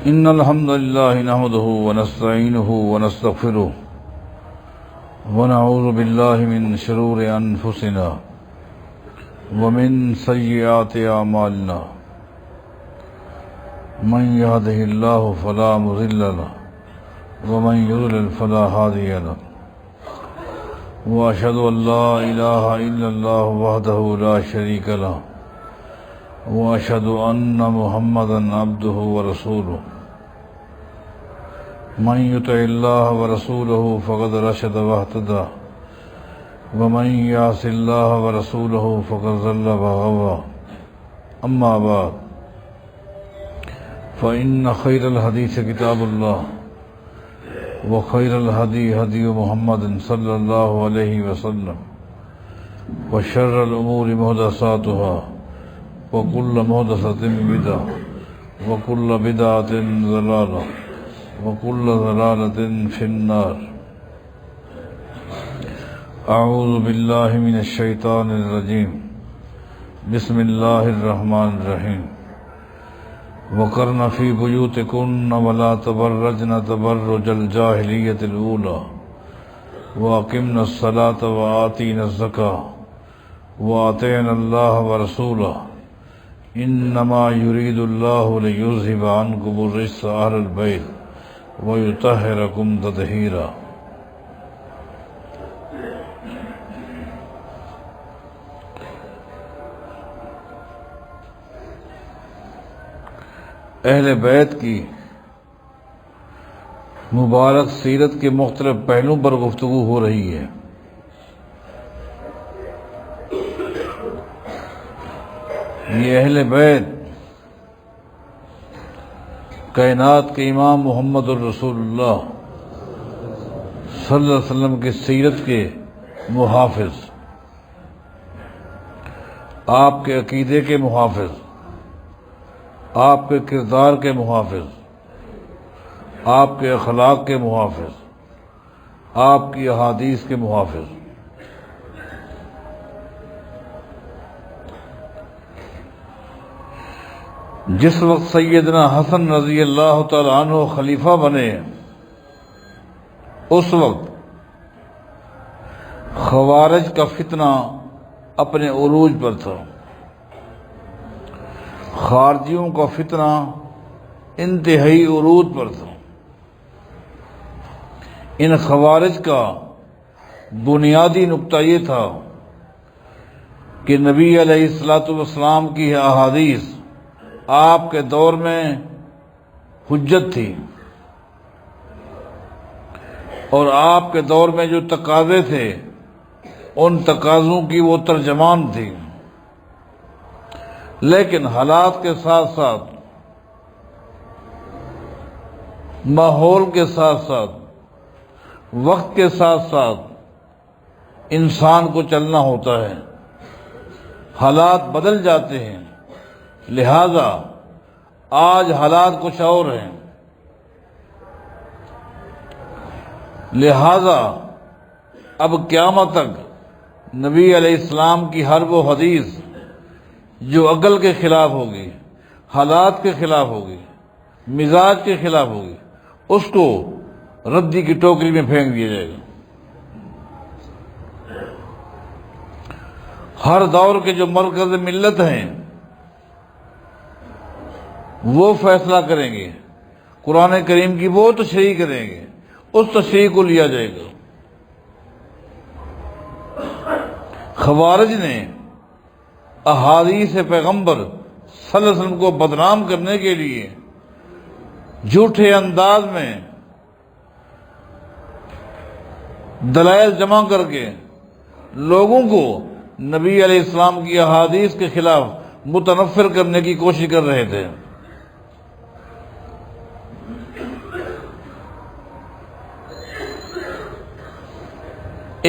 إن الحمد لله نحمده ونستعينه ونستغفره ونعوذ بالله من شرور أنفسنا ومن سيئات أعمالنا من يهده الله فلا مضل له ومن يضلل فلا هادي له وأشهد أن لا إله إلا الله وحده لا شريك له وأشهد أن محمدا عبده ورسوله من يطع الله ورسوله فقد رشد واهتدى ومن يعص الله ورسوله فقد ضل وغوى أما بعد فإن خير الحديث كتاب الله وخير الهدي هدي محمد صلى الله عليه وسلم وشر الأمور محدثاتها وكل محدثة بدعة وكل بدعة ضلالة وكل ضلالة في النار. أعوذ بالله من الشيطان الرجيم. بسم الله الرحمن الرحيم. وقرن في بيوتكن ولا تبرجن تبرج الجاهلية الأولى وأقمنا الصلاة وآتينا الزكاة وأطعنا الله ورسوله إنما يريد الله ليذهب عنكم الرجس أهل البيت ويطهركم تطهيرا. اہل بیت کی مبارک سیرت کے مختلف پہلوؤں پر گفتگو ہو رہی ہے. یہ اہل بیت کائنات کے امام محمد الرسول اللہ صلی اللہ علیہ وسلم کی سیرت کے محافظ، آپ کے عقیدے کے محافظ، آپ کے کردار کے محافظ، آپ کے اخلاق کے محافظ، آپ کی احادیث کے محافظ. جس وقت سیدنا حسن رضی اللہ تعالی عنہ خلیفہ بنے، اس وقت خوارج کا فتنہ اپنے عروج پر تھا. خارجیوں کا فتنہ انتہائی عروج پر تھا. ان خوارج کا بنیادی نقطہ یہ تھا کہ نبی علیہ الصلوۃ والسلام کی احادیث آپ کے دور میں حجت تھی، اور آپ کے دور میں جو تقاضے تھے ان تقاضوں کی وہ ترجمان تھی. لیکن حالات کے ساتھ ساتھ، ماحول کے ساتھ ساتھ، وقت کے ساتھ ساتھ انسان کو چلنا ہوتا ہے. حالات بدل جاتے ہیں، لہذا آج حالات کچھ اور ہیں. لہذا اب قیامت تک نبی علیہ السلام کی ہر وہ حدیث جو عقل کے خلاف ہوگی، حالات کے خلاف ہوگی، مزاج کے خلاف ہوگی، اس کو ردی کی ٹوکری میں پھینک دیا جائے گا. ہر دور کے جو مرکز ملت ہیں وہ فیصلہ کریں گے، قرآن کریم کی وہ تشریح کریں گے، اس تشریح کو لیا جائے گا. خوارج نے احادیث پیغمبر صلی اللہ علیہ وسلم کو بدنام کرنے کے لیے جھوٹے انداز میں دلائل جمع کر کے لوگوں کو نبی علیہ السلام کی احادیث کے خلاف متنفر کرنے کی کوشش کر رہے تھے.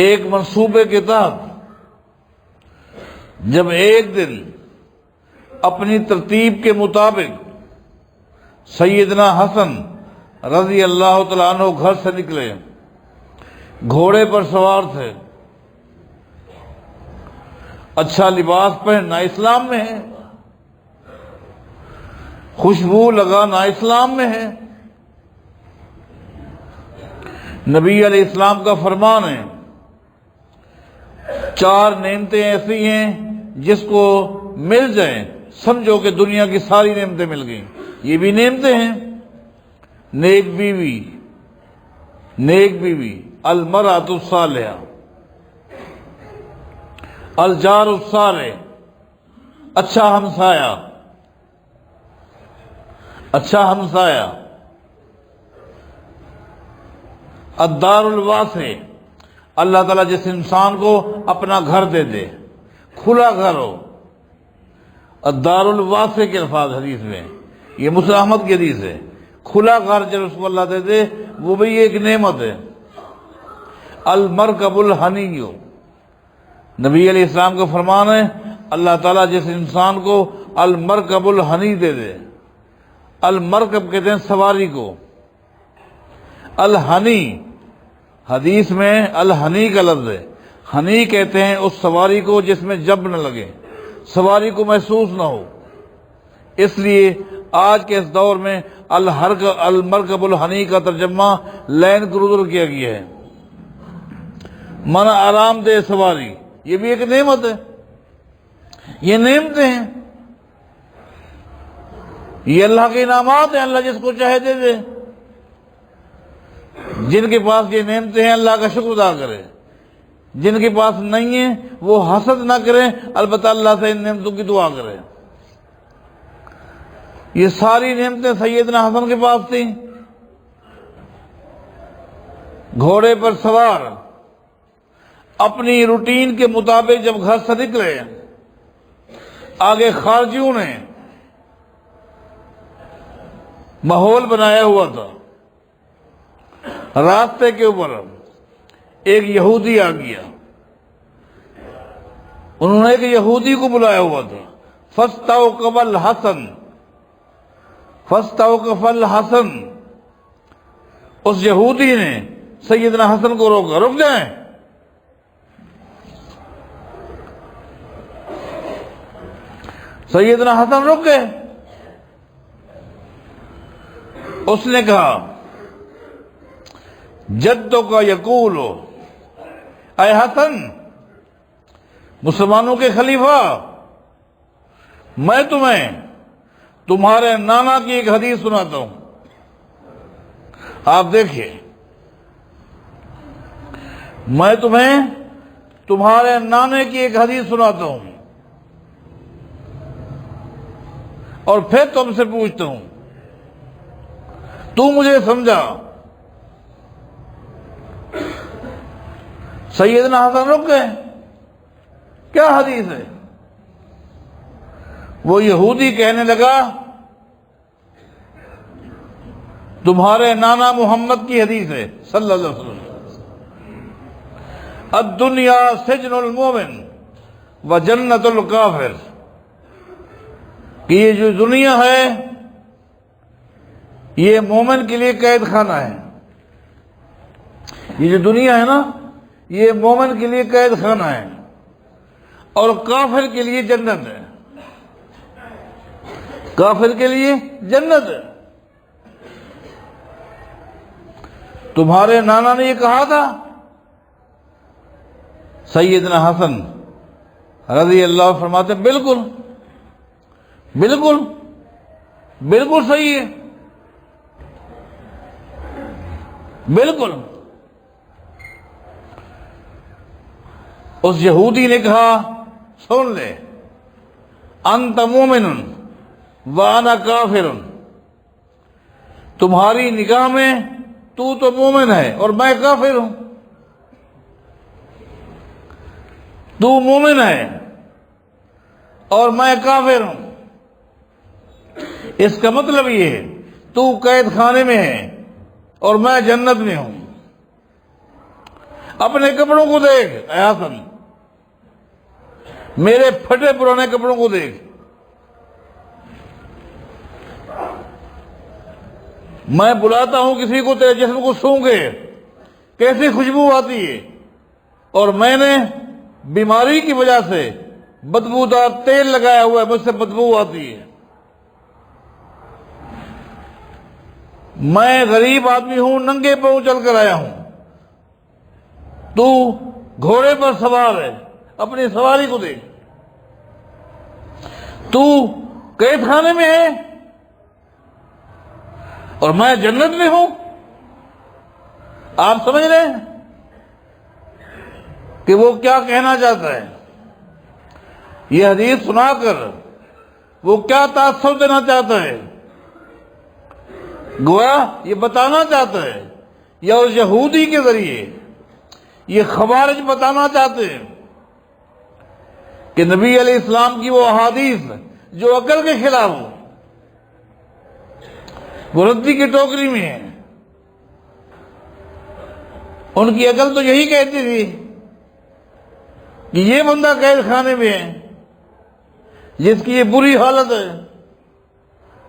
ایک منصوبے کے تحت جب ایک دن اپنی ترتیب کے مطابق سیدنا حسن رضی اللہ تعالیٰ عنہ گھر سے نکلے، گھوڑے پر سوار تھے، اچھا لباس پہننا اسلام میں ہے. خوشبو لگانا اسلام میں ہے۔ نبی علیہ السلام کا فرمان ہے، 4 نعمتیں ایسی ہیں جس کو مل جائیں سمجھو کہ دنیا کی ساری نعمتیں مل گئیں۔ یہ بھی نعمتیں ہیں، نیک بیوی، المرأۃ الصالحہ، الجار الصالح، اچھا ہمسایہ، الدار الواسع، اللہ تعالیٰ جس انسان کو اپنا گھر دے دے، کھلا گھر ہو، الدار الواسع کے الفاظ حدیث میں، یہ مسلم احمد کی حدیث ہے، کھلا گھر جب اس کو اللہ دے دے وہ بھی ایک نعمت ہے۔ المرکب الحنی، نبی علیہ السلام کا فرمان ہے اللہ تعالیٰ جس انسان کو المرکب الحنی دے دے، المرکب کہتے ہیں سواری کو، الحنی حدیث میں الحنی کا لفظ ہے، حنی کہتے ہیں اس سواری کو جس میں جب نہ لگے، سواری کو محسوس نہ ہو۔ اس لیے آج کے اس دور میں المرکب الحنی کا ترجمہ لینڈ کروزر کیا گیا ہے، من آرام دہ سواری، یہ بھی ایک نعمت ہے۔ یہ نعمتیں ہیں، یہ اللہ کے انعامات ہیں، اللہ جس کو چاہے دے دے۔ جن کے پاس یہ نعمتیں ہیں اللہ کا شکر ادا کرے، جن کے پاس نہیں ہیں وہ حسد نہ کریں، البتہ اللہ سے ان نعمتوں کی دعا کرے۔ یہ ساری نعمتیں سیدنا حسن کے پاس تھیں، گھوڑے پر سوار، اپنی روٹین کے مطابق جب گھر سے نکلے، آگے خارجیوں نے ماحول بنایا ہوا تھا، راستے کے اوپر ایک یہودی آ گیا، انہوں نے ایک یہودی کو بلایا ہوا تھا، فاستوقف الحسن، اس یہودی نے سیدنا حسن کو روکا، رک جائیں۔ سیدنا حسن رک گئے، اس نے کہا جدوں کا یقول، اے حسن مسلمانوں کے خلیفہ، میں تمہیں تمہارے نانا کی ایک حدیث سناتا ہوں، آپ دیکھیے، میں تمہیں تمہارے نانے کی ایک حدیث سناتا ہوں اور پھر تم سے پوچھتا ہوں، تو مجھے سمجھا۔ سیدنا حسن رک گئے، کیا حدیث ہے؟ وہ یہودی کہنے لگا تمہارے نانا محمد کی حدیث ہے صلی اللہ علیہ وسلم، الدنیا سجن المومن و جنت الکافر، کہ یہ جو دنیا ہے یہ مومن کے لیے قید خانہ ہے، یہ جو دنیا ہے نا یہ مومن کے لیے قید خانہ ہے اور کافر کے لیے جنت ہے، کافر کے لیے جنت ہے۔ تمہارے نانا نے یہ کہا تھا؟ سیدنا حسن رضی اللہ عنہ فرماتے بالکل بالکل بالکل صحیح ہے، بالکل۔ اس یہودی نے کہا سن لے، انت مومن وانا کافر، تمہاری نگاہ میں تو مومن ہے اور میں کافر ہوں، تو مومن ہے اور میں کافر ہوں، اس کا مطلب یہ ہے تو قید خانے میں ہے اور میں جنت میں ہوں۔ اپنے کپڑوں کو دیکھ اے حسن، میرے پھٹے پرانے کپڑوں کو دیکھ، میں بلاتا ہوں کسی کو تیرے جسم کو سونگے، کیسی خوشبو آتی ہے، اور میں نے بیماری کی وجہ سے بدبودار تیل لگایا ہوا ہے، مجھ سے بدبو آتی ہے۔ میں غریب آدمی ہوں، ننگے پاؤں چل کر آیا ہوں، تو گھوڑے پر سوار ہے، اپنی سواری کو دیکھ، تو قید خانے میں ہے اور میں جنت میں ہوں۔ آپ سمجھ رہے ہیں کہ وہ کیا کہنا چاہتا ہے؟ یہ حدیث سنا کر وہ کیا تاثر دینا چاہتا ہے؟ گویا یہ بتانا چاہتا ہے، یا اس یہودی کے ذریعے یہ خوارج بتانا چاہتے ہیں کہ نبی علیہ السلام کی وہ احادیث جو عقل کے خلاف ہو، وہ ردی کی ٹوکری میں ہے۔ ان کی عقل تو یہی کہتی تھی کہ یہ بندہ قید خانے میں ہے، جس کی یہ بری حالت ہے،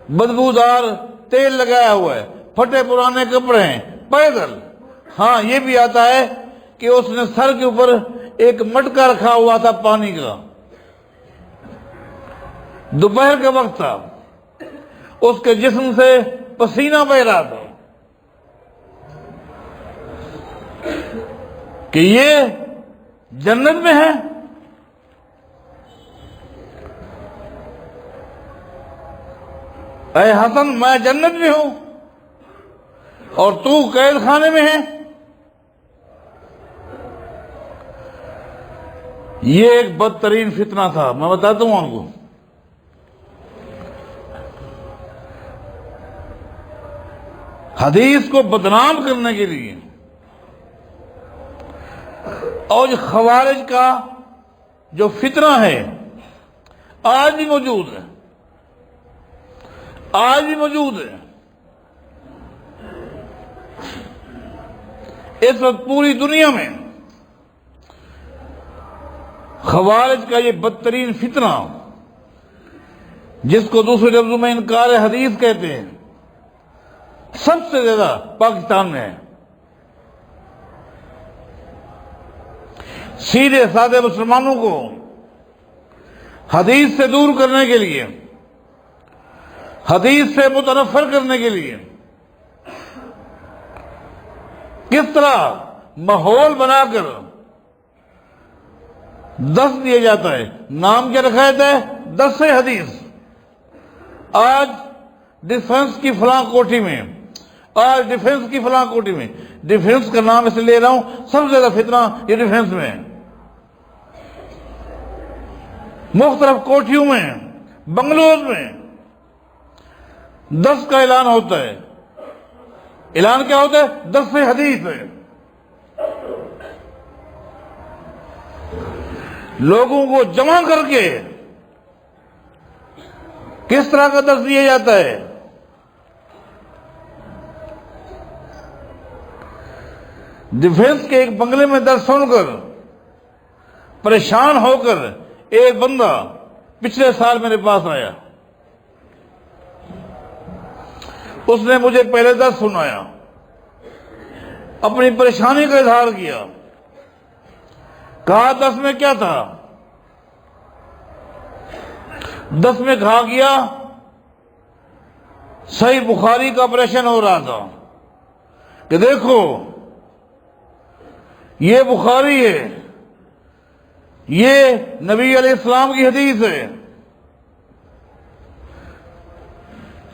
بدبودار تیل لگایا ہوا ہے، پھٹے پرانے کپڑے ہیں، پیدل۔ ہاں یہ بھی آتا ہے کہ اس نے سر کے اوپر ایک مٹکا رکھا ہوا تھا پانی کا، دوپہر کا وقت تھا، اس کے جسم سے پسینہ بہ رہا تھا کہ یہ جنت میں ہے۔ اے حسن، میں جنت میں ہوں اور تو قید خانے میں ہے۔ یہ ایک بدترین فتنہ تھا، میں بتاتا ہوں آپ کو۔ حدیث کو بدنام کرنے کے لیے، اور خوارج کا جو فتنہ ہے آج بھی موجود ہے، آج بھی موجود ہے۔ اس وقت پوری دنیا میں خوارج کا یہ بدترین فتنہ، جس کو دوسرے لفظوں میں انکار حدیث کہتے ہیں، سب سے زیادہ پاکستان میں ہے۔ سیدھے سادے مسلمانوں کو حدیث سے دور کرنے کے لیے، حدیث سے متنفر کرنے کے لیے کس طرح ماحول بنا کر دس دیا جاتا ہے۔ نام کیا رکھا جاتا ہے؟ دس حدیث۔ آج ڈیفنس کی فلاں کوٹھی میں، آج ڈیفنس کی فلاں کوٹھی میں، ڈیفنس کا نام اس لیے لے رہا ہوں، سب سے زیادہ فتنہ یہ ڈیفنس میں ہے۔ مختلف کوٹھیوں میں، بنگلور میں 10 کا اعلان ہوتا ہے۔ اعلان کیا ہوتا ہے؟ 10 حدیث ہے۔ لوگوں کو جمع کر کے کس طرح کا درس دیا جاتا ہے؟ ڈیفنس کے ایک بنگلے میں درس سن کر پریشان ہو کر ایک بندہ پچھلے سال میرے پاس آیا، اس نے مجھے پہلے درس سنایا، اپنی پریشانی کا اظہار کیا، کہا 10 میں کیا تھا؟ 10 میں کہا گیا صحیح بخاری کا آپریشن ہو رہا تھا کہ دیکھو یہ بخاری ہے، یہ نبی علیہ السلام کی حدیث ہے،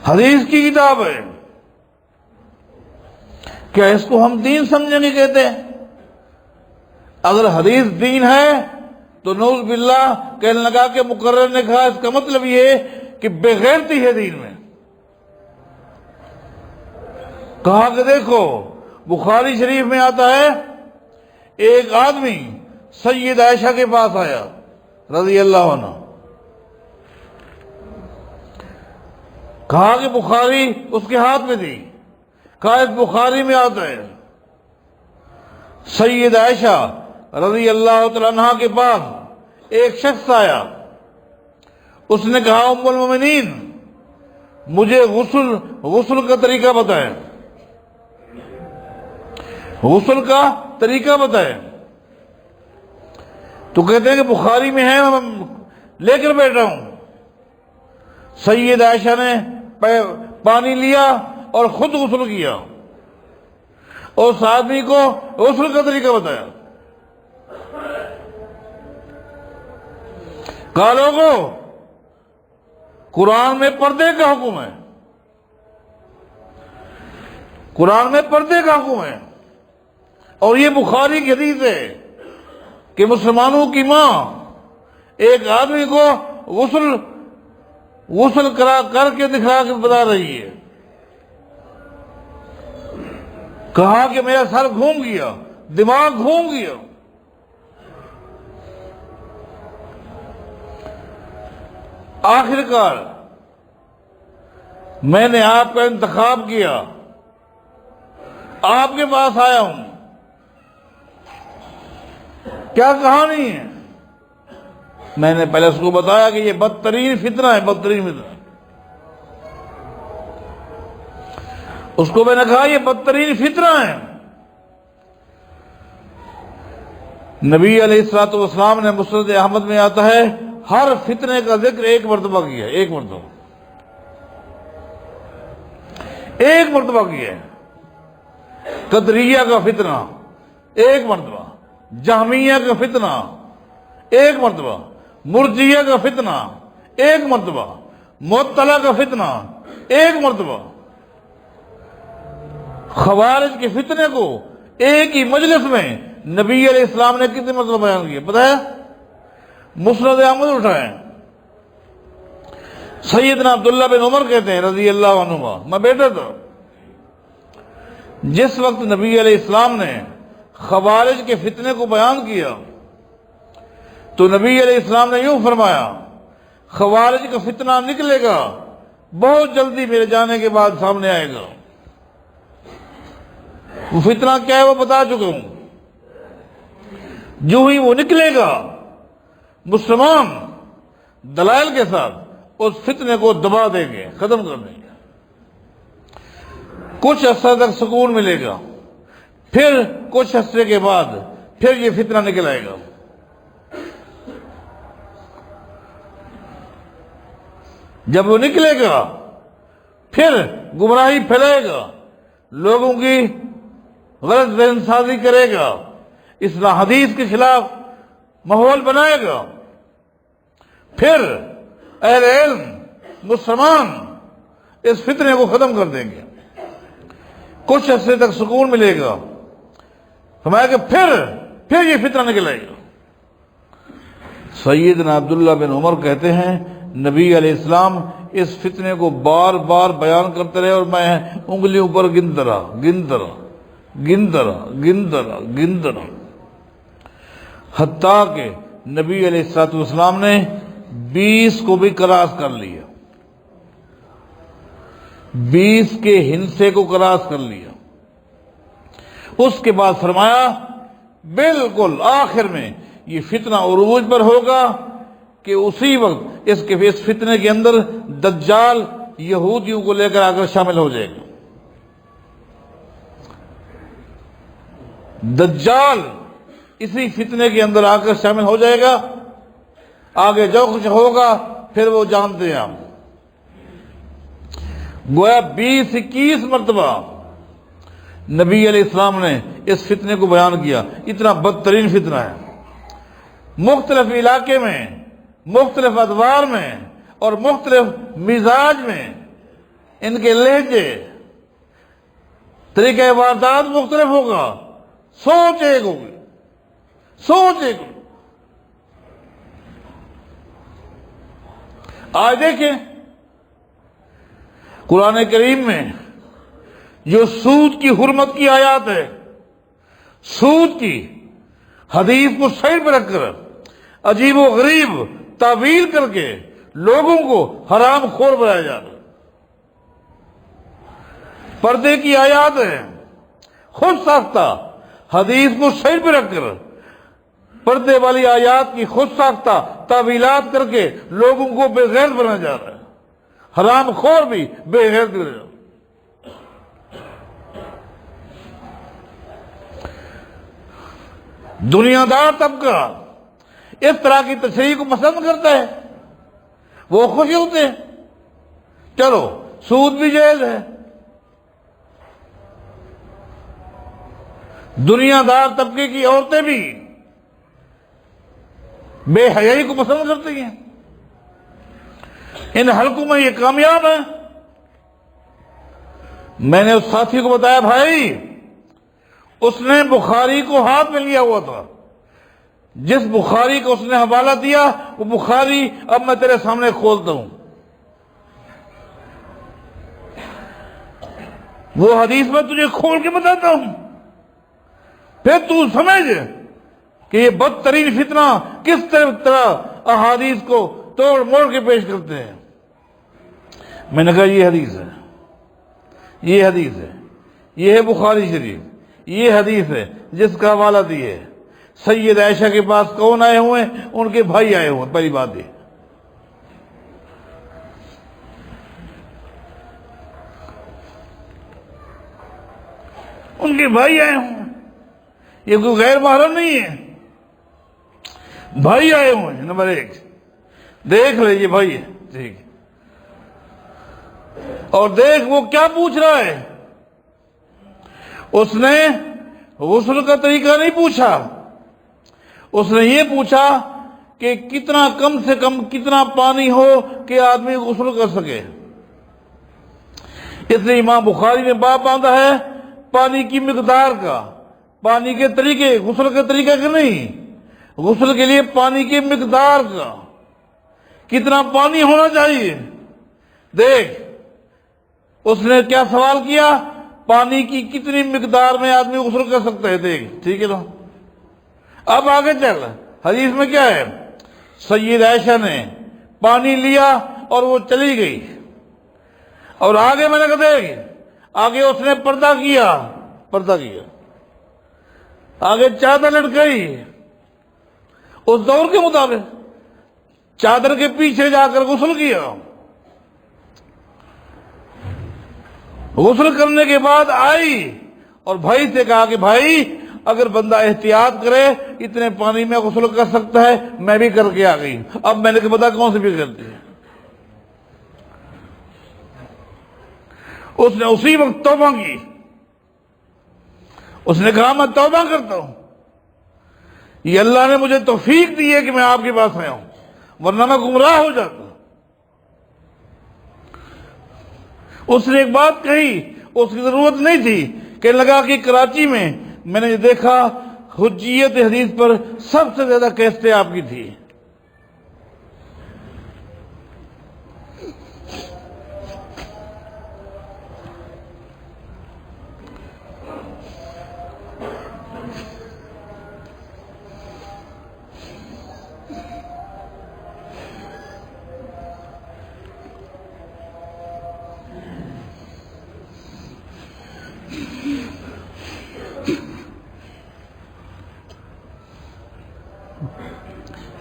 حدیث کی کتاب ہے، کیا اس کو ہم دین سمجھیں گے؟ کہتے ہیں اگر حدیث دین ہے تو نعوذ باللہ کہنے لگا کہ مقرر نے کہا اس کا مطلب یہ ہے کہ بےغیرتی ہے دین میں۔ کہا کہ دیکھو بخاری شریف میں آتا ہے ایک آدمی سید عائشہ کے پاس آیا رضی اللہ عنہ، کہا کہ بخاری اس کے ہاتھ میں تھی، کہا اس بخاری میں آتا ہے سید عائشہ رضی اللہ تعالیٰ عنہ کے پاس ایک شخص آیا، اس نے کہا ام المومنین مجھے غسل کا طریقہ بتائیں، غسل کا طریقہ بتائیں۔ تو کہتے ہیں کہ بخاری میں ہے، میں لے کر بیٹھا ہوں۔ سید عائشہ نے پانی لیا، اور خود غسل کیا اور اس آدمی کو غسل کا طریقہ بتایا. کہا لوگوں قرآن میں پردے کا حکم ہے، قرآن میں پردے کا حکم ہے، اور یہ بخاری کی حدیث ہے کہ مسلمانوں کی ماں ایک آدمی کو غسل کر کے دکھا کے بتا رہی ہے. کہا کہ میرا سر گھوم گیا، دماغ گھوم گیا. آخر کار میں نے آپ کا انتخاب کیا، آپ کے پاس آیا ہوں. کیا کہانی ہے؟ میں نے پہلے اس کو بتایا کہ یہ بدترین فتنہ ہے، بدترین فتنہ. اس کو میں نے کہا یہ بدترین فتنہ ہے. نبی علیہ الصلوۃ والسلام نے مسند احمد میں آتا ہے ہر فتنے کا ذکر ایک مرتبہ کیا ہے، ایک مرتبہ کیا ہے. قدریہ کا فتنہ ایک مرتبہ، جہمیہ کا فتنہ ایک مرتبہ، مرجیہ کا فتنہ ایک مرتبہ، معطلہ کا فتنہ ایک مرتبہ. خوارج کے فتنے کو ایک ہی مجلس میں نبی علیہ السلام نے کتنے مرتبہ بیان کیا پتہ ہے؟ مسند احمد اٹھائیں. سیدنا عبداللہ بن عمر کہتے ہیں رضی اللہ عنہما، میں بیٹا تھا جس وقت نبی علیہ السلام نے خوارج کے فتنے کو بیان کیا تو نبی علیہ السلام نے یوں فرمایا خوارج کا فتنہ نکلے گا، بہت جلدی میرے جانے کے بعد سامنے آئے گا. وہ فتنہ کیا ہے وہ بتا چکا ہوں. جو ہی وہ نکلے گا مسلمان دلائل کے ساتھ اس فتنے کو دبا دیں گے، ختم کر دیں گے. کچھ عرصہ تک سکون ملے گا، پھر کچھ عرصے کے بعد پھر یہ فتنہ نکل آئے گا. جب وہ نکلے گا پھر گمراہی پھیلائے گا، لوگوں کی غلط ذہن سازی کرے گا، اصلاح حدیث کے خلاف ماحول بنائے گا. پھر اہل علم مسلمان اس فتنے کو ختم کر دیں گے، کچھ عرصے تک سکون ملے گا، فرمایا کہ پھر یہ فتنہ نکل آئے گا. سیدنا عبداللہ بن عمر کہتے ہیں نبی علیہ السلام اس فتنے کو بار بار بیان کرتے رہے اور میں انگلیوں پر گنتا رہا حتیٰ کہ نبی علیہ السلام نے 20 کو بھی کراس کر لیا، 20 کے ہندسے کو کراس کر لیا. اس کے بعد فرمایا بالکل آخر میں یہ فتنہ عروج پر ہوگا کہ اسی وقت اس فتنے کے اندر دجال یہودیوں کو لے کر آ کر شامل ہو جائے گا. دجال اسی فتنے کے اندر آ کر شامل ہو جائے گا. آگے جو کچھ ہوگا پھر وہ جانتے ہیں ہم. گویا 20-21 مرتبہ نبی علیہ السلام نے اس فتنے کو بیان کیا. اتنا بدترین فتنہ ہے. مختلف علاقے میں، مختلف ادوار میں اور مختلف مزاج میں ان کے لہجے، طریقہ واردات مختلف ہوگا، سوچ ایک ہوگی. آج دیکھیں قرآن کریم میں جو سود کی حرمت کی آیات ہے، سود کی حدیث کو سائڈ پہ رکھ کر عجیب و غریب تعویل کر کے لوگوں کو حرام خور بنایا جا رہا ہے. پردے کی آیات ہیں، خود ساختہ حدیث کو سائڈ پہ رکھ کر پردے والی آیات کی خود ساختہ تعویلات کر کے لوگوں کو بے غیرت بنایا جا رہا ہے. حرام خور بھی بے غیرت بنا جا رہا ہے. دنیا دار طبقہ اس طرح کی تشریح کو پسند کرتا ہے، وہ خوش ہوتے ہیں. چلو سود بھی جائز ہے، دنیا دار طبقے کی عورتیں بھی بے حیائی کو پسند کرتی ہیں. ان حلقوں میں یہ کامیاب ہیں. میں نے اس ساتھی کو بتایا بھائی اس نے بخاری کو ہاتھ میں لیا ہوا تھا, جس بخاری کو اس نے حوالہ دیا وہ بخاری اب میں تیرے سامنے کھولتا ہوں. وہ حدیث میں تجھے کھول کے بتاتا ہوں, پھر تو سمجھ کہ یہ بدترین فتنہ کس طرح احادیث کو توڑ موڑ کے پیش کرتے ہیں. میں نے کہا یہ حدیث ہے, یہ حدیث ہے, یہ ہے بخاری شریف, یہ حدیث ہے جس کا حوالہ دیے سید عائشہ کے پاس کون آئے ہوئے ہیں؟ ان کے بھائی آئے ہوئے ہیں. پہلی بات یہ ان کے بھائی آئے ہوئے ہیں, یہ کوئی غیر محرم نہیں ہے, بھائی آئے ہوئے ہیں. نمبر 1 دیکھ لے یہ بھائی ہے, ٹھیک ہے, اور دیکھ وہ کیا پوچھ رہا ہے. اس نے غسل کا طریقہ نہیں پوچھا, اس نے یہ پوچھا کہ کتنا کم سے کم کتنا پانی ہو کہ آدمی غسل کر سکے. اس لیے امام بخاری نے باب باندھا ہے پانی کی مقدار کا, پانی کے طریقے, غسل کے طریقے کا نہیں, غسل کے لیے پانی کی مقدار کا, کتنا پانی ہونا چاہیے. دیکھ اس نے کیا سوال کیا, پانی کی کتنی مقدار میں آدمی غسل کر سکتا ہے. دیکھ ٹھیک ہے نا, اب آگے چل. حدیث میں کیا ہے, سید عائشہ نے پانی لیا اور وہ چلی گئی, اور آگے میں نے کہا دیکھ آگے اس نے پردہ کیا, آگے چادر لٹکائی اس دور کے مطابق, چادر کے پیچھے جا کر غسل کیا. غسل کرنے کے بعد آئی اور بھائی سے کہا کہ بھائی اگر بندہ احتیاط کرے اتنے پانی میں غسل کر سکتا ہے. میں بھی کر کے آ گئی. اب میں نے کہا بتا کون سی بھی کرتی ہے. اس نے اسی وقت توبہ کی, اس نے کہا میں توبہ کرتا ہوں, یہ اللہ نے مجھے توفیق دی ہے کہ میں آپ کے پاس آیا ہوں, ورنہ میں گمراہ ہو جاتا. اس نے ایک بات کہی, اس کی ضرورت نہیں تھی, کہ لگا کہ کراچی میں نے یہ دیکھا حجیت حدیث پر سب سے زیادہ کیسٹیں آپ کی تھی.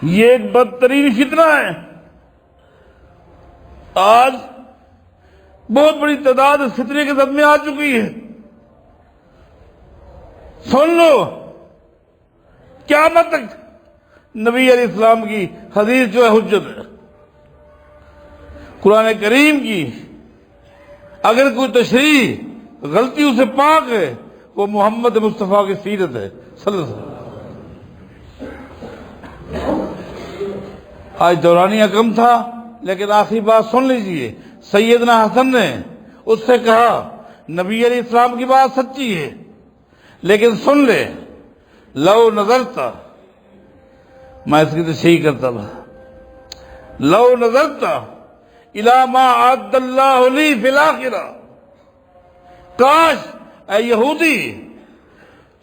یہ ایک بدترین فتنہ ہے. آج بہت بڑی تعداد اس فتنے کے زد میں آ چکی ہے. سن لو, قیامت تک نبی علیہ السلام کی حدیث جو ہے حجت ہے. قرآن کریم کی اگر کوئی تشریح غلطیوں سے پاک ہے وہ محمد مصطفیٰ کی سیرت ہے صلی اللہ علیہ وسلم. آج دورانیہ کم تھا لیکن آخری بات سن لیجئے. سیدنا حسن نے اس سے کہا نبی علیہ السلام کی بات سچی ہے لیکن سن لے, لو نظرتا, میں اس کی تشریح کرتا تھا, لو نظرتا الی ما اعد اللہ لی فی الاخرہ, کاش اے یہودی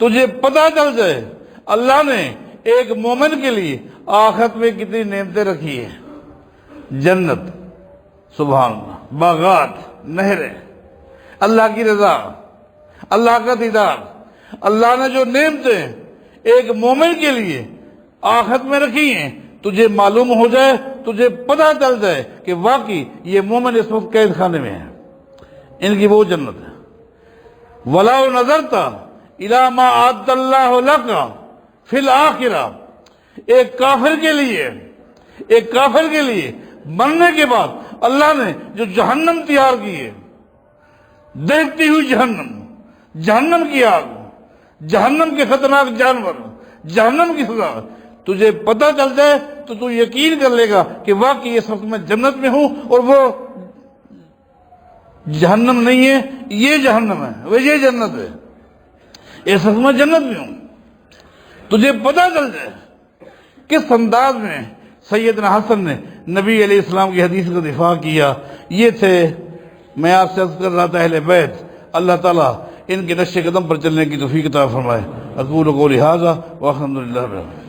تجھے پتہ چل جائے اللہ نے ایک مومن کے لیے آخرت میں کتنی نعمتیں رکھی ہیں. جنت, سبحان اللہ, باغات, نہریں, اللہ کی رضا, اللہ کا دیدار, اللہ نے جو نعمتیں ایک مومن کے لیے آخرت میں رکھی ہیں, تجھے معلوم ہو جائے, تجھے پتہ چل جائے کہ واقعی یہ مومن اس وقت قید خانے میں ہے, ان کی وہ جنت ہے. وَلَوْ نَظَرْتَ إِلَى مَا أَعَدَّ اللَّهُ لَكَ فِي الْآخِرَةِ, ایک کافر کے لیے مرنے کے بعد اللہ نے جو جہنم تیار کی ہے, دیکھتی ہوئی جہنم کی آگ, جہنم کے خطرناک جانور، جہنم کی سزا تجھے پتہ چل جائے تو تو یقین کر لے گا کہ واقعی اس وقت میں جنت میں ہوں اور وہ جہنم نہیں ہے، یہ جہنم ہے، وہ یہ جنت ہے، اس وقت میں جنت میں ہوں۔ تجھے پتہ چل جائے کس انداز میں سیدنا حسن نے نبی علیہ السلام کی حدیث کا دفاع کیا۔ یہ تھے، میں آپ سے عرض کر رہا تھا، اہل بیت، اللہ تعالیٰ ان کے نقش قدم پر چلنے کی توفیق عطا فرمائے۔ اقول قولی ھذا والحمد للہ رب العالمین۔